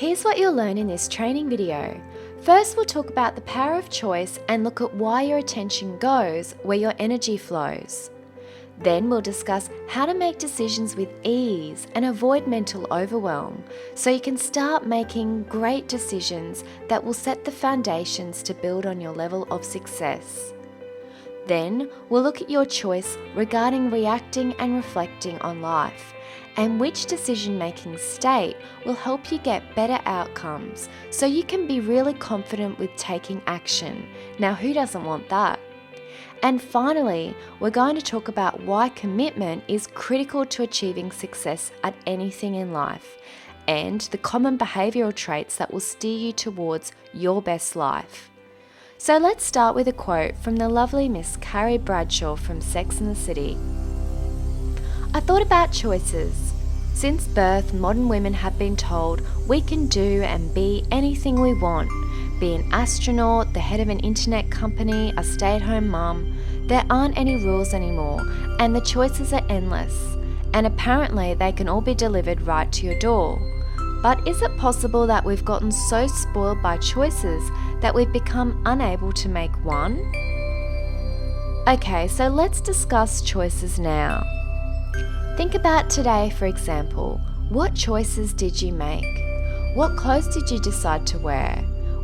Here's what you'll learn in this training video. First, we'll talk about the power of choice and look at why your attention goes where your energy flows. Then we'll discuss how to make decisions with ease and avoid mental overwhelm so you can start making great decisions that will set the foundations to build on your level of success. Then we'll look at your choice regarding reacting and reflecting on life and which decision-making state will help you get better outcomes so you can be really confident with taking action. Now, who doesn't want that? And finally, we're going to talk about why commitment is critical to achieving success at anything in life and the common behavioural traits that will steer you towards your best life. So let's start with a quote from the lovely Miss Carrie Bradshaw from Sex and the City. I thought about choices. Since birth, modern women have been told we can do and be anything we want. Be an astronaut, the head of an internet company, a stay-at-home mum. There aren't any rules anymore, and the choices are endless. And apparently they can all be delivered right to your door. But is it possible that we've gotten so spoiled by choices that we've become unable to make one? Okay, so let's discuss choices now. Think about today, for example. What choices did you make? What clothes did you decide to wear?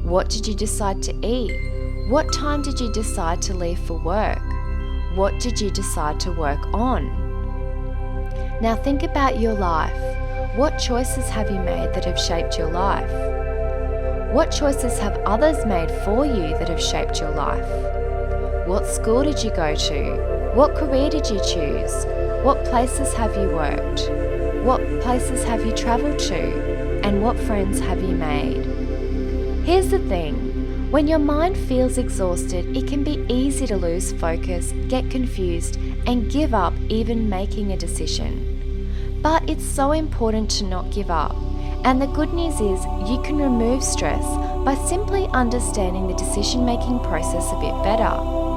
What did you decide to eat? What time did you decide to leave for work? What did you decide to work on? Now think about your life. What choices have you made that have shaped your life? What choices have others made for you that have shaped your life? What school did you go to? What career did you choose? What places have you worked? What places have you travelled to? And what friends have you made? Here's the thing, when your mind feels exhausted, it can be easy to lose focus, get confused, and give up even making a decision. But it's so important to not give up. And the good news is you can remove stress by simply understanding the decision-making process a bit better.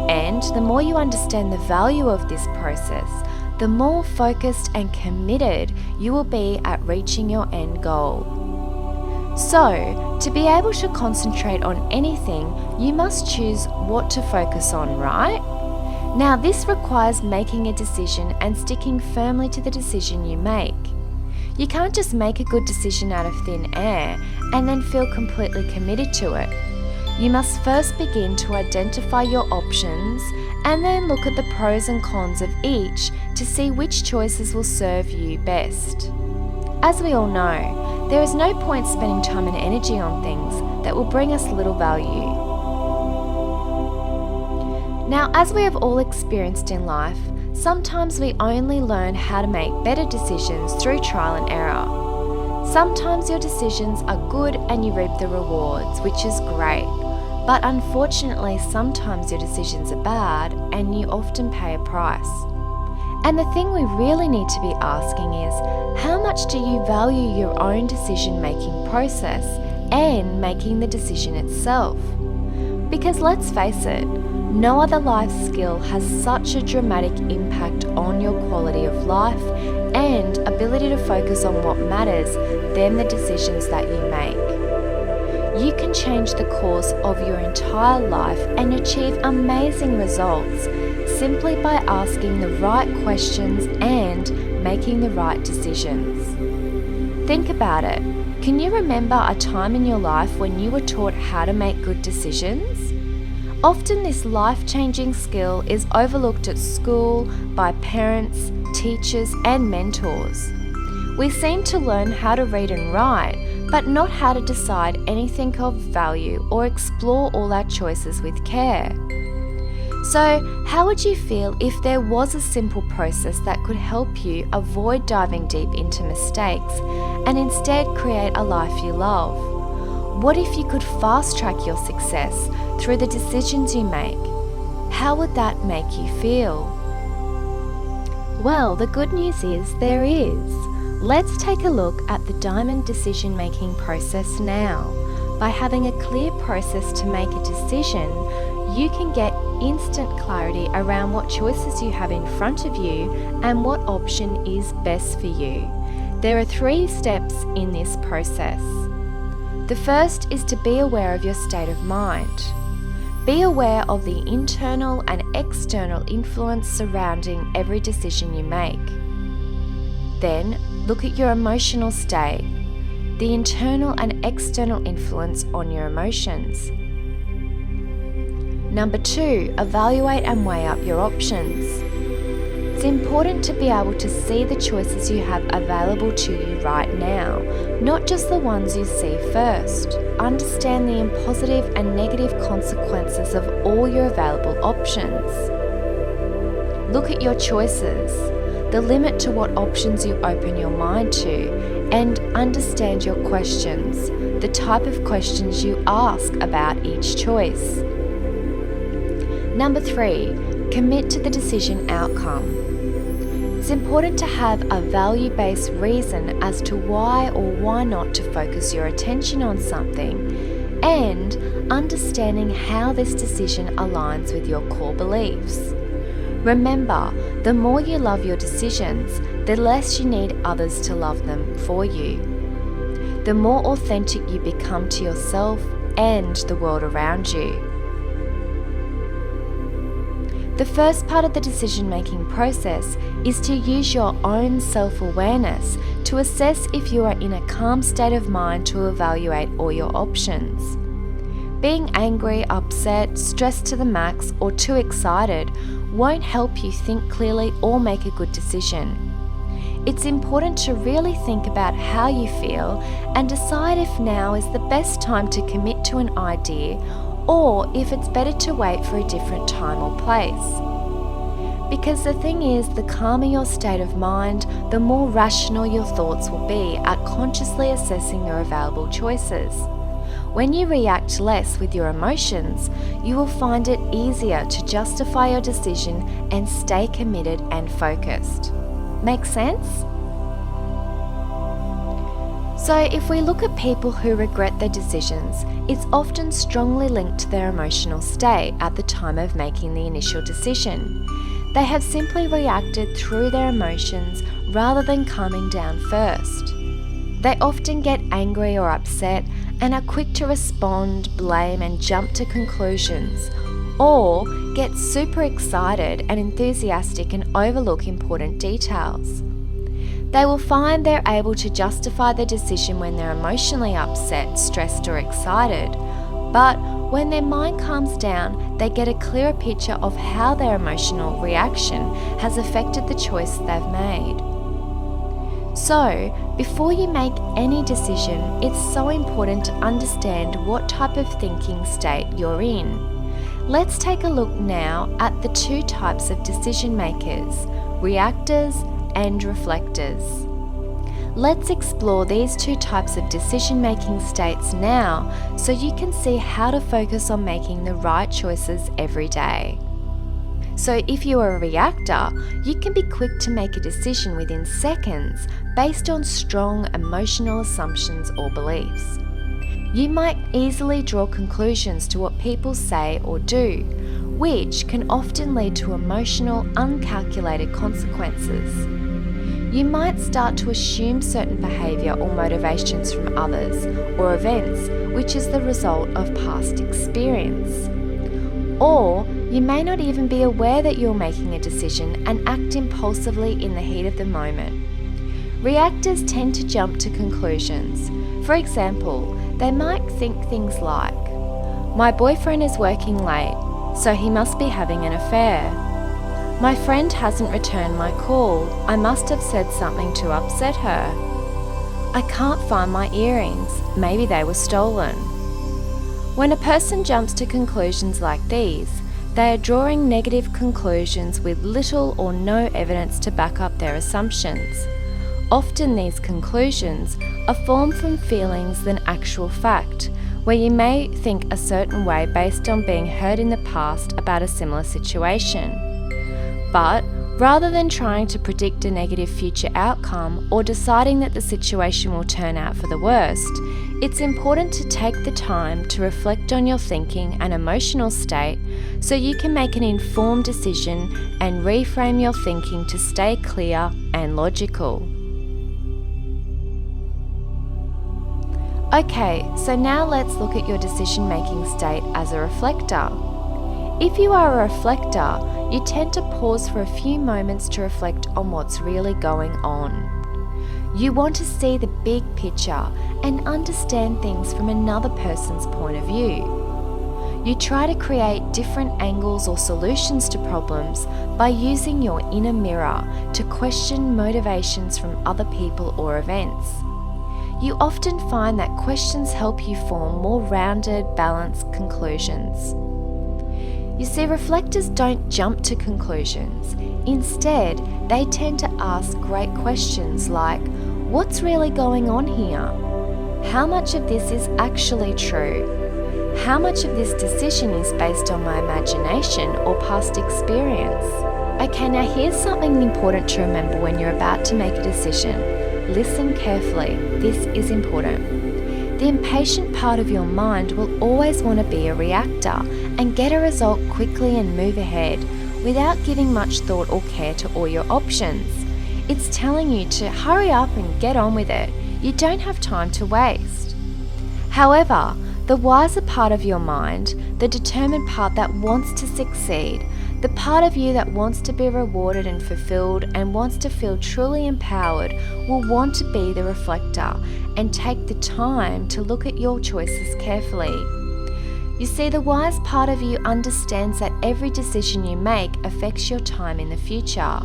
And the more you understand the value of this process, the more focused and committed you will be at reaching your end goal. So, to be able to concentrate on anything, you must choose what to focus on, right? Now, this requires making a decision and sticking firmly to the decision you make. You can't just make a good decision out of thin air and then feel completely committed to it. You must first begin to identify your options and then look at the pros and cons of each to see which choices will serve you best. As we all know, there is no point spending time and energy on things that will bring us little value. Now, as we have all experienced in life, sometimes we only learn how to make better decisions through trial and error. Sometimes your decisions are good and you reap the rewards, which is great. But unfortunately, sometimes your decisions are bad and you often pay a price. And the thing we really need to be asking is, how much do you value your own decision-making process and making the decision itself? Because let's face it, no other life skill has such a dramatic impact on your quality of life and ability to focus on what matters than the decisions that you make. You can change the course of your entire life and achieve amazing results simply by asking the right questions and making the right decisions. Think about it. Can you remember a time in your life when you were taught how to make good decisions? Often this life-changing skill is overlooked at school by parents, teachers, and mentors. We seem to learn how to read and write, but not how to decide anything of value or explore all our choices with care. So, how would you feel if there was a simple process that could help you avoid diving deep into mistakes and instead create a life you love? What if you could fast-track your success through the decisions you make? How would that make you feel? Well, the good news is there is. Let's take a look at the diamond decision-making process now. By having a clear process to make a decision, you can get instant clarity around what choices you have in front of you and what option is best for you. There are 3 steps in this process. The first is to be aware of your state of mind. Be aware of the internal and external influence surrounding every decision you make. Then, look at your emotional state, the internal and external influence on your emotions. Number 2, evaluate and weigh up your options. It's important to be able to see the choices you have available to you right now, not just the ones you see first. Understand the positive and negative consequences of all your available options. Look at your choices, the limit to what options you open your mind to, and understand your questions, the type of questions you ask about each choice. Number 3, commit to the decision outcome. It's important to have a value-based reason as to why or why not to focus your attention on something, and understanding how this decision aligns with your core beliefs. Remember, the more you love your decisions, the less you need others to love them for you. The more authentic you become to yourself and the world around you. The first part of the decision-making process is to use your own self-awareness to assess if you are in a calm state of mind to evaluate all your options. Being angry, upset, stressed to the max, or too excited won't help you think clearly or make a good decision. It's important to really think about how you feel and decide if now is the best time to commit to an idea, or if it's better to wait for a different time or place. Because the thing is, the calmer your state of mind, the more rational your thoughts will be at consciously assessing your available choices. When you react less with your emotions, you will find it easier to justify your decision and stay committed and focused. Make sense? So if we look at people who regret their decisions, it's often strongly linked to their emotional state at the time of making the initial decision. They have simply reacted through their emotions rather than calming down first. They often get angry or upset and are quick to respond, blame, and jump to conclusions, or get super excited and enthusiastic and overlook important details. They will find they're able to justify their decision when they're emotionally upset, stressed, or excited, but when their mind calms down, they get a clearer picture of how their emotional reaction has affected the choice they've made. So, before you make any decision, it's so important to understand what type of thinking state you're in. Let's take a look now at the 2 types of decision makers, reactors and reflectors. Let's explore these 2 types of decision-making states now so you can see how to focus on making the right choices every day. So if you are a reactor, you can be quick to make a decision within seconds based on strong emotional assumptions or beliefs. You might easily draw conclusions to what people say or do, which can often lead to emotional, uncalculated consequences. You might start to assume certain behaviour or motivations from others or events, which is the result of past experience. Or you may not even be aware that you're making a decision and act impulsively in the heat of the moment. Reactors tend to jump to conclusions. For example, they might think things like, "My boyfriend is working late, so he must be having an affair. My friend hasn't returned my call. I must have said something to upset her. I can't find my earrings. Maybe they were stolen." When a person jumps to conclusions like these, they are drawing negative conclusions with little or no evidence to back up their assumptions. Often these conclusions are formed from feelings than actual fact, where you may think a certain way based on being heard in the past about a similar situation. But rather than trying to predict a negative future outcome or deciding that the situation will turn out for the worst, it's important to take the time to reflect on your thinking and emotional state so you can make an informed decision and reframe your thinking to stay clear and logical. Okay, so now let's look at your decision-making state as a reflector. If you are a reflector, you tend to pause for a few moments to reflect on what's really going on. You want to see the big picture and understand things from another person's point of view. You try to create different angles or solutions to problems by using your inner mirror to question motivations from other people or events. You often find that questions help you form more rounded, balanced conclusions. You see, reflectors don't jump to conclusions. Instead, they tend to ask great questions like, what's really going on here? How much of this is actually true? How much of this decision is based on my imagination or past experience? Okay, now here's something important to remember when you're about to make a decision. Listen carefully, this is important. The impatient part of your mind will always want to be a reactor and get a result quickly and move ahead without giving much thought or care to all your options. It's telling you to hurry up and get on with it. You don't have time to waste. However, the wiser part of your mind, the determined part that wants to succeed, the part of you that wants to be rewarded and fulfilled and wants to feel truly empowered, will want to be the reflector and take the time to look at your choices carefully. You see, the wise part of you understands that every decision you make affects your time in the future.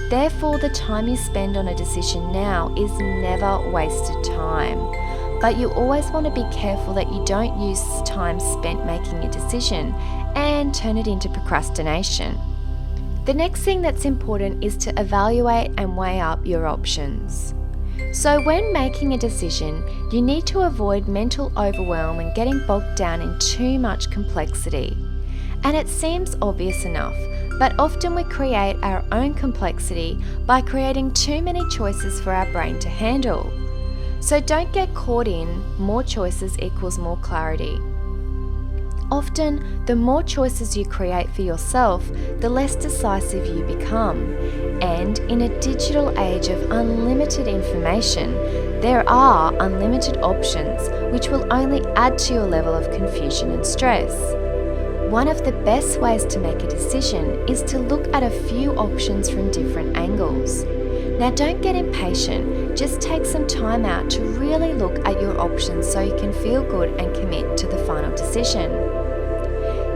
Therefore, the time you spend on a decision now is never wasted time. But you always want to be careful that you don't use time spent making a decision and turn it into procrastination. The next thing that's important is to evaluate and weigh up your options. So when making a decision, you need to avoid mental overwhelm and getting bogged down in too much complexity. And it seems obvious enough, but often we create our own complexity by creating too many choices for our brain to handle. So don't get caught in more choices equals more clarity. Often, the more choices you create for yourself, the less decisive you become. And in a digital age of unlimited information, there are unlimited options which will only add to your level of confusion and stress. One of the best ways to make a decision is to look at a few options from different angles. Now don't get impatient, just take some time out to really look at your options so you can feel good and commit to the final decision.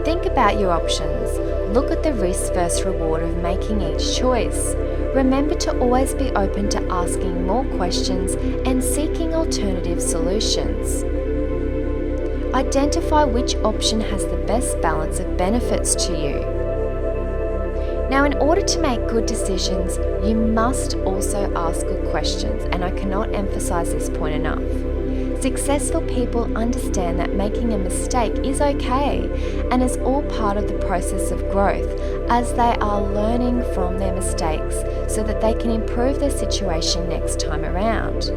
Think about your options, look at the risk versus reward of making each choice. Remember to always be open to asking more questions and seeking alternative solutions. Identify which option has the best balance of benefits to you. Now, in order to make good decisions, you must also ask good questions, and I cannot emphasize this point enough. Successful people understand that making a mistake is okay and is all part of the process of growth, as they are learning from their mistakes so that they can improve their situation next time around.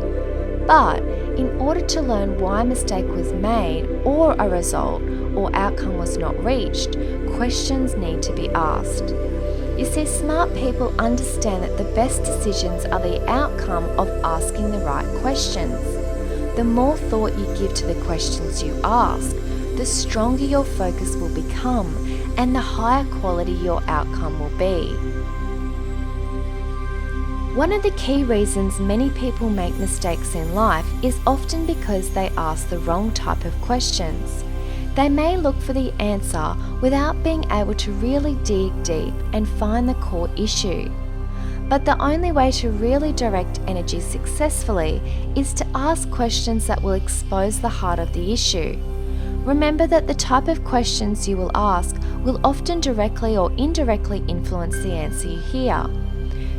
But in order to learn why a mistake was made or a result or outcome was not reached, questions need to be asked. You see, smart people understand that the best decisions are the outcome of asking the right questions. The more thought you give to the questions you ask, the stronger your focus will become and the higher quality your outcome will be. One of the key reasons many people make mistakes in life is often because they ask the wrong type of questions. They may look for the answer without being able to really dig deep and find the core issue. But the only way to really direct energy successfully is to ask questions that will expose the heart of the issue. Remember that the type of questions you will ask will often directly or indirectly influence the answer you hear.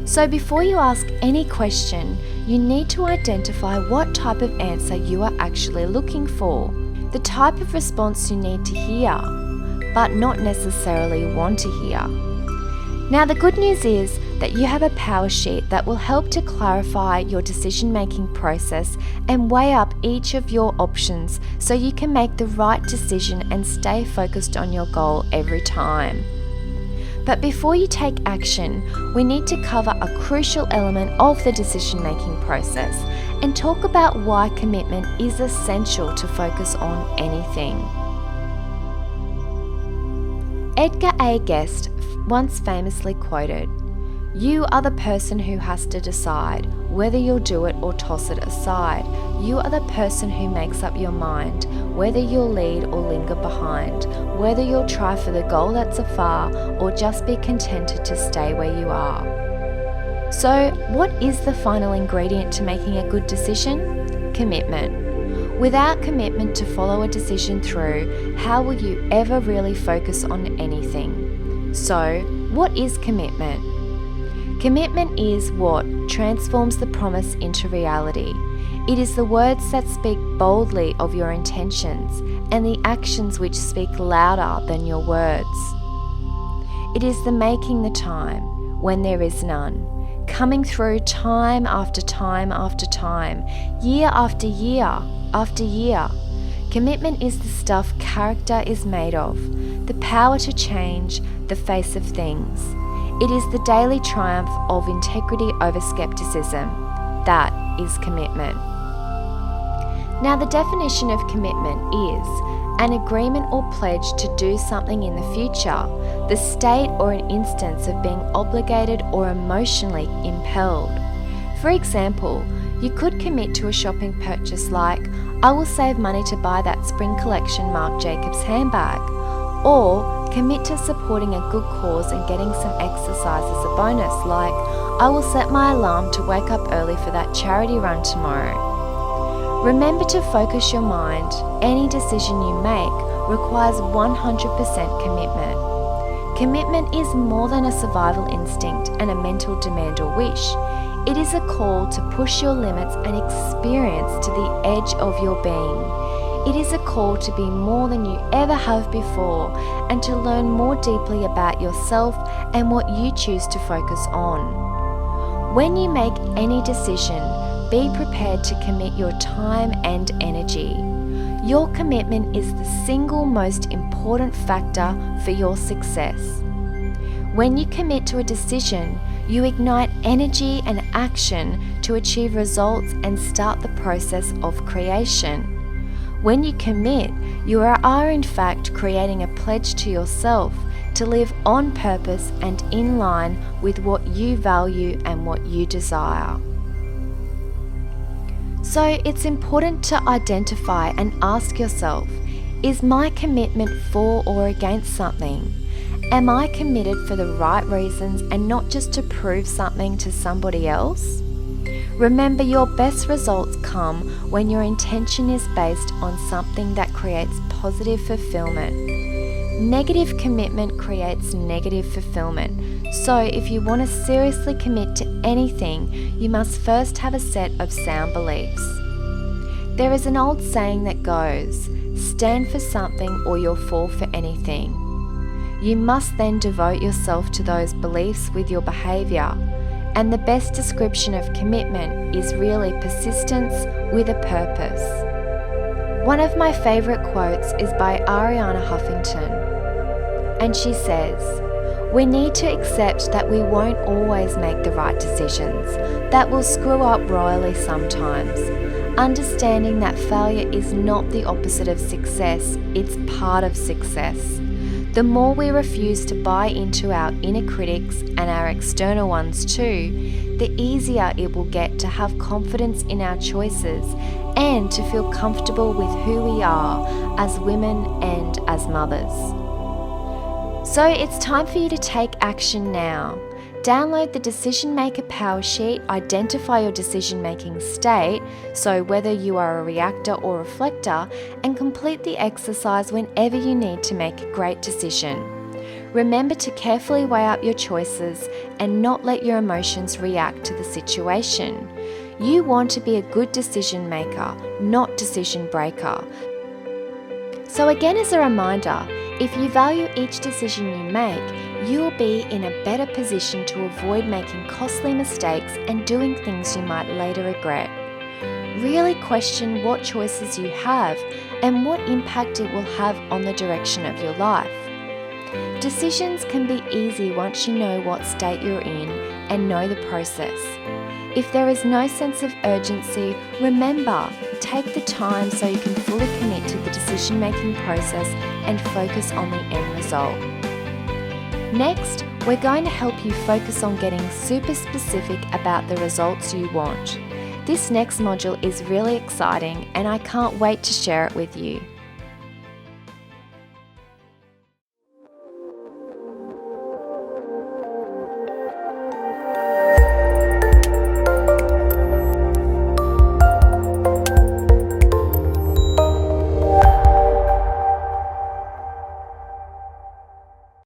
So before you ask any question, you need to identify what type of answer you are actually looking for, the type of response you need to hear, but not necessarily want to hear. Now, the good news is that you have a power sheet that will help to clarify your decision-making process and weigh up each of your options so you can make the right decision and stay focused on your goal every time. But before you take action, we need to cover a crucial element of the decision-making process, and talk about why commitment is essential to focus on anything. Edgar A. Guest once famously quoted, "You are the person who has to decide whether you'll do it or toss it aside. You are the person who makes up your mind whether you'll lead or linger behind, whether you'll try for the goal that's afar or just be contented to stay where you are." So, what is the final ingredient to making a good decision? Commitment. Without commitment to follow a decision through, how will you ever really focus on anything? So, what is commitment? Commitment is what transforms the promise into reality. It is the words that speak boldly of your intentions and the actions which speak louder than your words. It is the making the time when there is none, coming through time after time after time, year after year after year. Commitment is the stuff character is made of, the power to change the face of things. It is the daily triumph of integrity over skepticism. That is commitment. Now, the definition of commitment is an agreement or pledge to do something in the future, the state or an instance of being obligated or emotionally impelled. For example, you could commit to a shopping purchase like, "I will save money to buy that spring collection Marc Jacobs handbag," or commit to supporting a good cause and getting some exercise as a bonus like, "I will set my alarm to wake up early for that charity run tomorrow." Remember to focus your mind. Any decision you make requires 100% commitment. Commitment is more than a survival instinct and a mental demand or wish. It is a call to push your limits and experience to the edge of your being. It is a call to be more than you ever have before and to learn more deeply about yourself and what you choose to focus on. When you make any decision, be prepared to commit your time and energy. Your commitment is the single most important factor for your success. When you commit to a decision, you ignite energy and action to achieve results and start the process of creation. When you commit, you are in fact creating a pledge to yourself to live on purpose and in line with what you value and what you desire. So it's important to identify and ask yourself, is my commitment for or against something? Am I committed for the right reasons and not just to prove something to somebody else? Remember, your best results come when your intention is based on something that creates positive fulfillment. Negative commitment creates negative fulfillment. So if you want to seriously commit to anything, you must first have a set of sound beliefs. There is an old saying that goes, "Stand for something or you'll fall for anything." You must then devote yourself to those beliefs with your behaviour. And the best description of commitment is really persistence with a purpose. One of my favourite quotes is by Ariana Huffington, and she says, "We need to accept that we won't always make the right decisions, that we'll screw up royally sometimes. Understanding that failure is not the opposite of success, it's part of success. The more we refuse to buy into our inner critics and our external ones too, the easier it will get to have confidence in our choices and to feel comfortable with who we are as women and as mothers." So it's time for you to take action now. Download the Decision Maker Power Sheet, identify your decision-making state, so whether you are a reactor or reflector, and complete the exercise whenever you need to make a great decision. Remember to carefully weigh up your choices and not let your emotions react to the situation. You want to be a good decision maker, not decision breaker. So again, as a reminder, if you value each decision you make, you'll be in a better position to avoid making costly mistakes and doing things you might later regret. Really question what choices you have and what impact it will have on the direction of your life. Decisions can be easy once you know what state you're in and know the process. If there is no sense of urgency, remember, take the time so you can fully commit to the decision-making process and focus on the end result. Next, we're going to help you focus on getting super specific about the results you want. This next module is really exciting and I can't wait to share it with you.